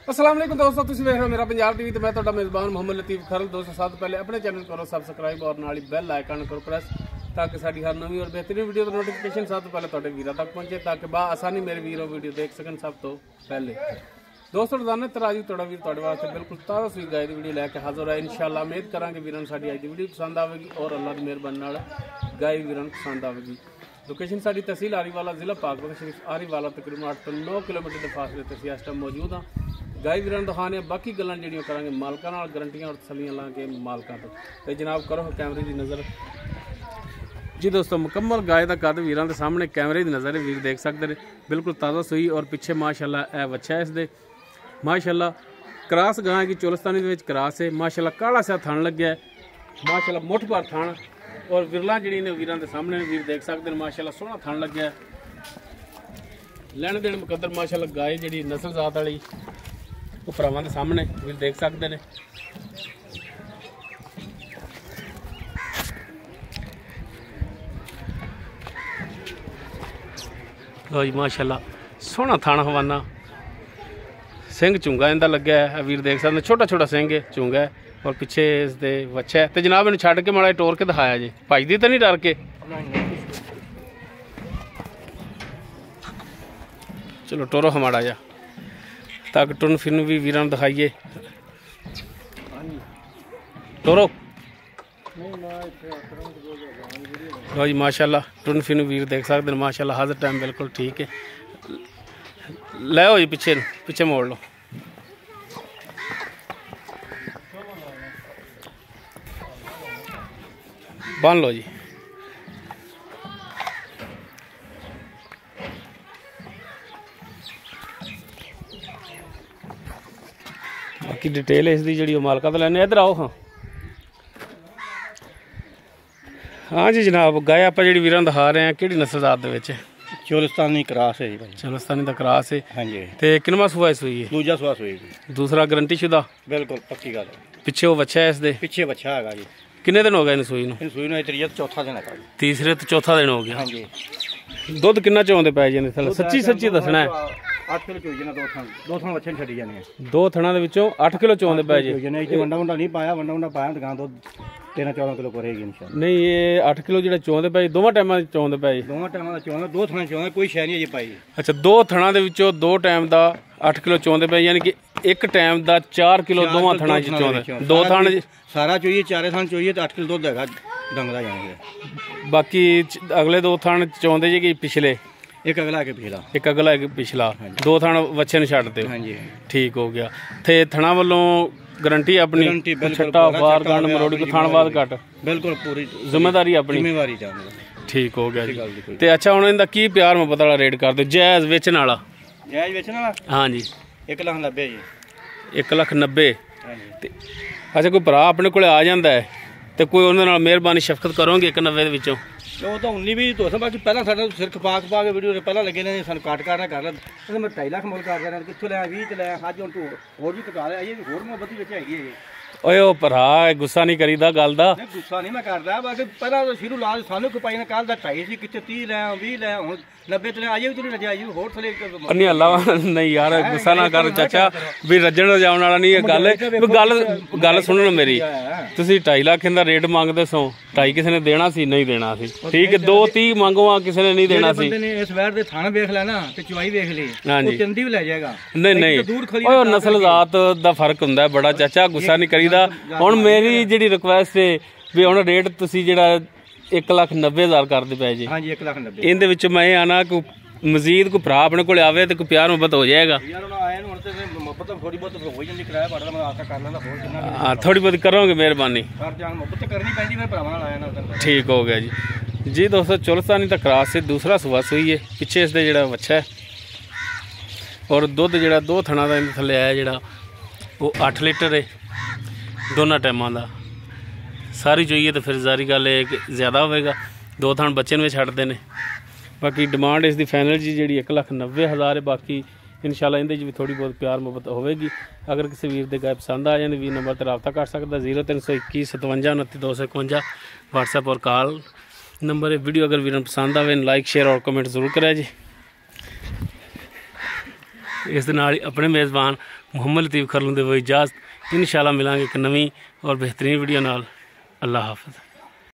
अस्सलाम वालेकुम दोस्तों, तुसीं वेख रहे हो मेरा पंजाब टीवी। तो मैं तुहाडा मेज़बान मोहम्मद लतीफ खरल। दोस्तों सब तो पहले अपने चैनल करो सबसक्राइब और नाल ही बैल आइकन करो प्रेस, ताकि साडी हर नवी और बेहतरीन वीडियो का नोटिफिकेशन सब तो पहले तुहाडे वीरां तक पहुंचे, ताकि आसानी मेरे वीरों वीडियो देख सकन सब तो पहले। दोस्तों रोजाना तरह दी तुहाडा वीर तुहाडे वास्ते बिल्कुल ताज़ा सुई गाय दी वीडियो लैके हाज़र है। इंशाअल्लाह उम्मीद करांगे वीरां साडी अज दी वीडियो पसंद आवेगी और अल्लाह दी मेहरबानी नाल गाय वीरां पसंद आवेगी। लोकेशन साडी तहसील आरीवाला, जिला पाकपत शरीफ आरीवाला, तकरीबन 8 ਤੋਂ 9 किलोमीटर के फासले ते इस टाइम मौजूद हाँ। गाय वीरां दिखाने बाकी गल्लां जिहड़ियां करांगे मालकां नाल, गारंटियां और तसल्लियां ला के मालकां तो जनाब करो कैमरे की नज़र। जी दोस्तों मुकम्मल गाय का कद वीरां दे सामने कैमरे की नज़र वीर देख सकते हैं। बिल्कुल ताज़ा सूई और पिछे माशाअल्लाह ए वच्छा है इसदे माशाअल्लाह। क्रॉस गाय की चोलस्तानी दे विच क्रॉस है माशाअल्लाह। काला सा थण लग्या है माशाअल्लाह, मुठ भर थण और विरला जी ने वीरां दे सामने वीर देख सकते हैं। माशाअल्लाह सोहना थण लग्या है, लैण देण मुकद्दर माशाअल्लाह। गाय जी नस्ल जात वाली वो भरावां दे सामने वीर देख सकते हैं। लो जी माशाअल्लाह सोहना थाना हवाना, सिंह चूंगा इनका लग्या है वीर देख सकते। छोटा छोटा सिंह है, चूंगा है और पिछे इसके वच्छा है। तो जनाब इन छड़ के माड़ा टोर के दिखाया जी, भजदी तो नहीं डर के? चलो टोरो हमारा जा ताकि टुन फिन भी वीरां दिखाइए। टोरो लो जी माशाअल्लाह, टुन फिन वीर देख सकते हैं माशाअल्लाह। हर टाइम बिल्कुल ठीक है। ले हो जी पिछे पिछे मोड़ लो। बन लो जी। बाकी डिटेल इसकी जी मालका तो लैने। इधर आओ। हाँ जी जनाब, गाय आप जी वीरां दिखा रहे हैं किहड़ी नस्ल जात दे विच? चोलिस्तानी क्रॉस है जी भाई। चोलिस्तानी दा क्रॉस है। हाँ जी। ते किनवा सुआ सूई है? दूजा सुआ सूई। दूसरा गारंटी शुदा? बिल्कुल पक्की गल। पिछे वो बच्चा है इसदे? पिछे बच्चा है जी। किन्ने दिन हो गए इन सूई नूं? सूई नूं तीसरा चौथा दिन है। तीसरे तो चौथा दिन हो गया। हाँ जी। दुध किन्ना चोंदे पै जाने थल्ले? सच्ची सच्ची दसना है। 8 किलो चोई जाना। दो थण बच्चे छड्डी जाने हैं। दो थणा दे विचों 8 किलो चोंदे पै जे। इत्थे वंडा वंडा नहीं पाया, वंडा वंडा पाया दुकान तो 13-14 किलो करेगी इंशाअल्लाह। नहीं ये 8 किलो जिहड़ा चोंदे पै दोवां टाइमां चोंदे पै? दोवां टाइमां दा चोंदा, दो थण चोंदा, कोई शै नहीं अजे पाई। अच्छा, दो थणा दे विचों दो टाइम दा 8 किलो चोंदे पै, यानी कि एक टाइम दा 4 किलो दोवां थणा च चोंदे। दो थण सारा चोइए, चारे थण चोइए तो 8 किलो दूध हैगा डंग दा जाने। बाकी अगले दो थण चोंदे जे कि पिछले? एक अगला है पिछला। एक अगला है पिछला। दो थण वच्छे ने छड्ड दे। हाँ जी ठीक हो गया। थे थणा वालों गारंटी अपनी? छट्टा बार गंड मरोड़ी को थानवाद घट बिल्कुल पूरी जिम्मेदारी अपनी, जिम्मेवारी जाने। ठीक हो गया जी। ते अच्छा हुण इनदा की प्यार मुहब्बत वाला रेट कर दो? जायज़ वेचण वाला? जायज़ वेचण वाला हाँ जी। 1,90,000 जी। 1,90,000। हाँ जी। ते अच्छा कोई भरा अपने कोले आ जांदा है ते कोई उन्हां नाल मेहरबानी शफकत करोगे 1,90,000 दे विचों? वो तो उन्नी भी तो बाकी पहला साडा सिर खपा खपा के वीडियो पहला लगे ने सन काट करना कर ला। मैं 2.5 लाख मुल कर देना, कित्थों लिया 20 ते लिया। अज हुण तू होर भी कटा लिया, ये होर मोहब्बत विच हैगी है। ओए ओ भरा गुस्सा नहीं करीदा गल दा। नहीं गुस्सा नहीं मैं करदा, बाकी पहला तो शुरू लाज सानू खपाई ने कल दा 2.5 सी, कित्थे 30 ले 20 ले, हुण 90 ते ले। अजे भी तू रजा आई होर थले नहीं अल्लाह नहीं यार गुस्सा ना कर चाचा, भी रजण रजाउण वाला नहीं है गल। गल सुनो मेरी, तुसीं 2.5 लाख इंदा रेट मंगदे सो, 2.5 किसी ने देना सी? नहीं देना सी। ठीक है 2-30 मंगवा किसी ने नहीं देना सी। बंदे ने इस वैर दे थाना देख लेना ते चवाई देख ली, वो चंदी भी ले जाएगा। नहीं नहीं ओए नस्ल जात दा फर्क हुंदा है बड़ा चाचा, गुस्सा नहीं करीदा। हुण मेरी जिहड़ी रिक्वेस्ट है भी हुण रेट तुसीं जिहड़ा 1,90,000 कर दे पै जी। हाँ जी 1,90,000। इहदे विच मैं आना को मजीद कोई भरा अपने को आवे तो कोई प्यार मुहब्बत हो जाएगा? हाँ थोड़ी बहुत करोगे मेहरबानी? ठीक हो गया जी। जी दोस्तों चोलिस्तानी दा क्रॉस से दूसरा सुआ सूई है, पिछे इसदे जिहड़ा वच्छा है और दुध जिहड़ा दो थणा दा इहदे थल्ले आया जिहड़ा वो 8 लीटर है दोनों टाइमां दा। सारी चोइए तो फिर जारी गल ज़्यादा होगा, दो थण बच्चे में छड्डदे ने। बाकी डिमांड इसकी फाइनल जी जी 1,90,000 है। बाकी इंशाल्लाह इहदे भी थोड़ी बहुत प्यार मुहब्बत होगी। अगर किसी वीर दे गाय पसंद आ जाए वीर नंबर पर रब्ता कर सकता 0321 57 29 251 व्हाट्सएप और कॉल नंबर है। वीडियो अगर वीर पसंद आए लाइक शेयर और कमेंट जरूर करें जी। ਇਸ ਦੇ ਨਾਲ ਹੀ ਆਪਣੇ ਮੇਜ਼ਬਾਨ ਮੁਹੰਮਦ ਲਤੀਫ ਖਰਲ ਦੇ ਇਜਾਜ਼ਤ। ਇੰਸ਼ਾਅੱਲਾ ਮਿਲਾਂਗੇ ਇੱਕ ਨਵੀਂ ਔਰ ਬਿਹਤਰੀਨ ਵੀਡੀਓ ਨਾਲ। ਅੱਲਾ ਹਾਫਿਜ਼।